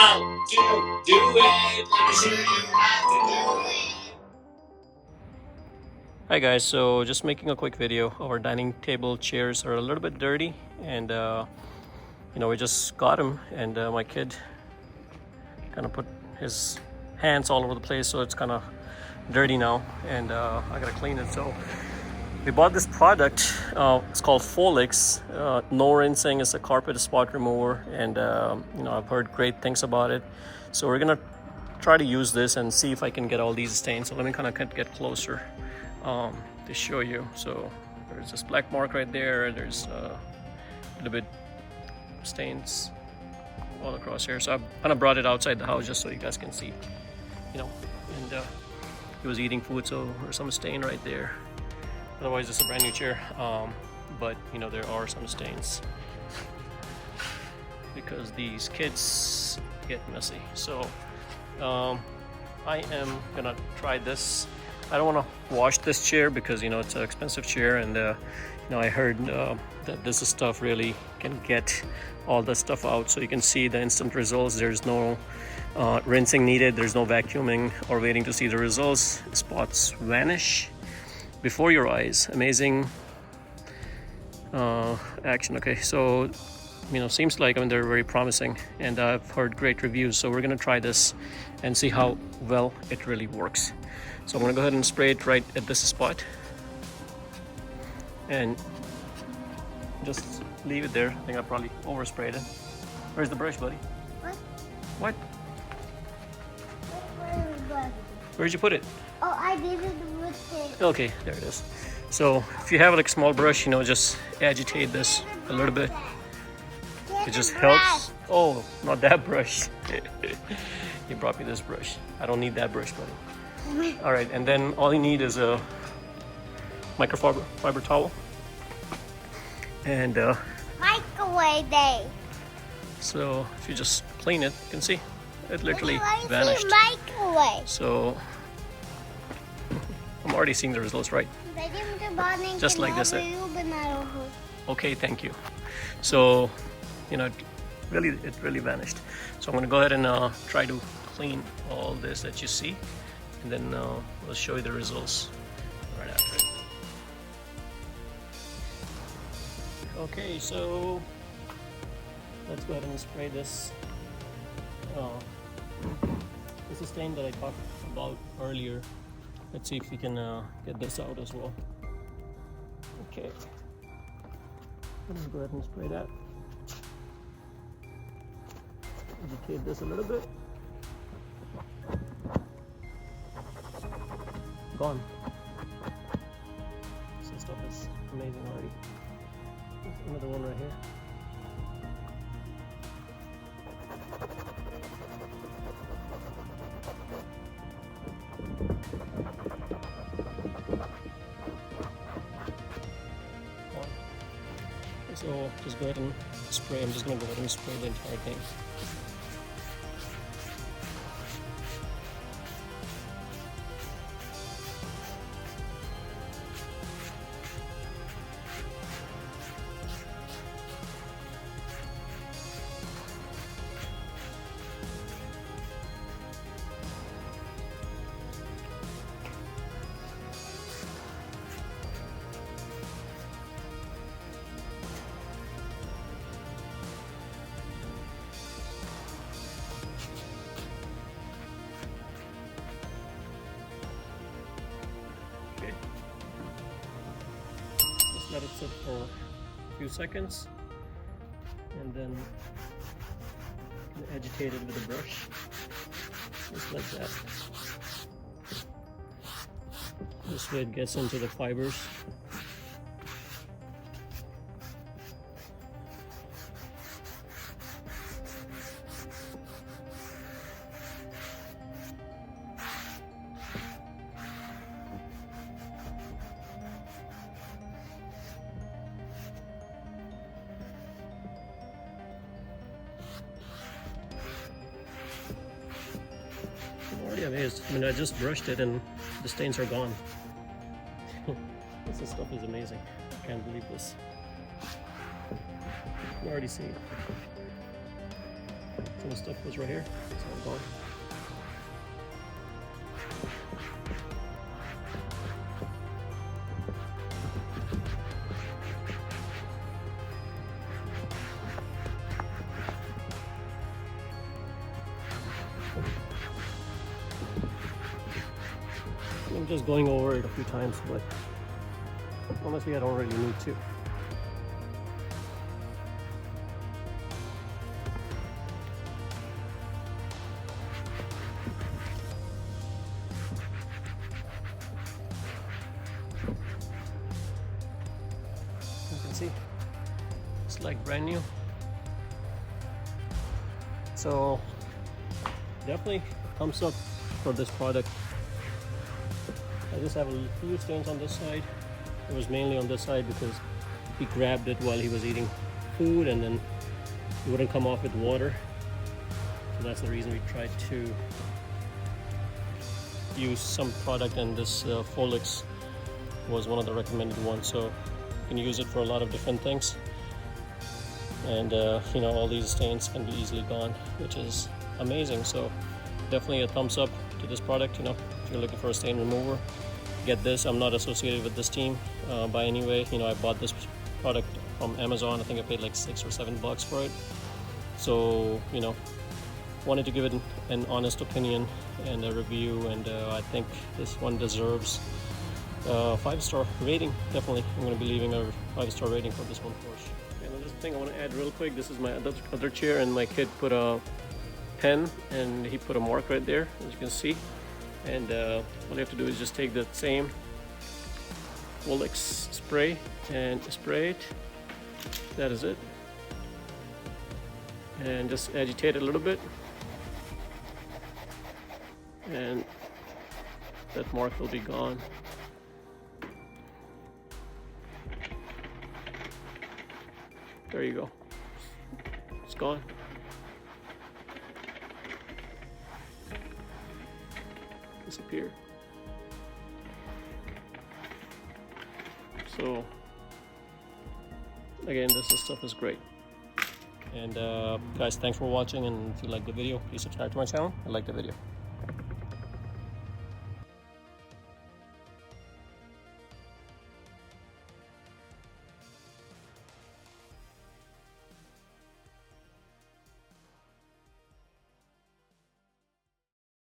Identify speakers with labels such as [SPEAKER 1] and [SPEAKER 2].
[SPEAKER 1] how to do it. Let me show you how to do it.
[SPEAKER 2] Hi guys, so just making a quick video. Our dining table chairs are a little bit dirty, and we just got them, and my kid kind of put his hands all over the place, so it's kind of dirty now, and I gotta clean it. So we bought this product. It's called Folex. No rinsing. It's a carpet spot remover, and I've heard great things about it. So we're gonna try to use this and see if I can get all these stains. So let me kind of get closer to show you. So there's this black mark right there. There's a little bit stains all across here. So I kind of brought it outside the house just so you guys can see, and he was eating food, so there's some stain right there. Otherwise it's a brand new chair, but there are some stains because these kids get messy. So I am gonna try this. I don't want to wash this chair because it's an expensive chair, and I heard that this stuff really can get all the stuff out, so you can see the instant results. There's no rinsing needed, there's no vacuuming or waiting to see the results. Spots vanish before your eyes. Amazing action. Okay, so seems like they're very promising, and I've heard great reviews, so we're gonna try this and see how well it really works. So I'm gonna go ahead and spray it right at this spot and just leave it there. I think I probably oversprayed it. Where's the brush, buddy? What? Where'd you put it?
[SPEAKER 3] Oh, I did it with it.
[SPEAKER 2] Okay, there it is. So if you have like a small brush, just agitate this a little bit. It just helps. Oh, not that brush. You brought me this brush. I don't need that brush, buddy. All right, and then all you need is a microfiber towel. And
[SPEAKER 3] Microwave day.
[SPEAKER 2] so if you just clean it, you can see it literally vanished.
[SPEAKER 3] Microwave.
[SPEAKER 2] So I'm already seeing the results, right? Just like this. Okay, thank you. So it really vanished. So I'm gonna go ahead and try to clean all this that you see, and then we'll show you the results right after it. Okay, so let's go ahead and spray this. This is stain that I talked about earlier. Let's see if we can get this out as well. Okay, let me go ahead and spray that. Agitate this a little bit. Gone. This stuff is amazing already. There's another one right here. So just go ahead and spray. I'm just going to go ahead and spray the entire thing. Let it sit for a few seconds, and then agitate it with a brush, just like that. This way it gets into the fibers. I'm already amazed. I just brushed it and the stains are gone. This stuff is amazing. I can't believe this. You already see it. Some of the stuff was right here. It's all gone. I'm just going over it a few times, but honestly I don't really need to. You can see it's like brand new. So definitely thumbs up for this product. I just have a few stains on this side. It was mainly on this side because he grabbed it while he was eating food and then it wouldn't come off with water. So that's the reason we tried to use some product, and this Folex was one of the recommended ones. So you can use it for a lot of different things. And you know, all these stains can be easily gone, which is amazing. So definitely a thumbs up to this product. You know, if you're looking for a stain remover, get this. I'm not associated with this team by any way. You know, I bought this product from Amazon. I think I paid like $6 or $7 for it. So you know, wanted to give it an honest opinion and a review, and I think this one deserves a 5-star rating. Definitely, I'm going to be leaving a 5-star rating for this one, of course. And another thing I want to add real quick, this is my other chair, and my kid put a pen and he put a mark right there, as you can see. And all you have to do is just take the same Folex spray and spray it. That is it. And just agitate it a little bit, and that mark will be gone. There you go. It's gone. Disappear. So again, this stuff is great. And guys, thanks for watching, and if you like the video, please subscribe to my channel and like the video.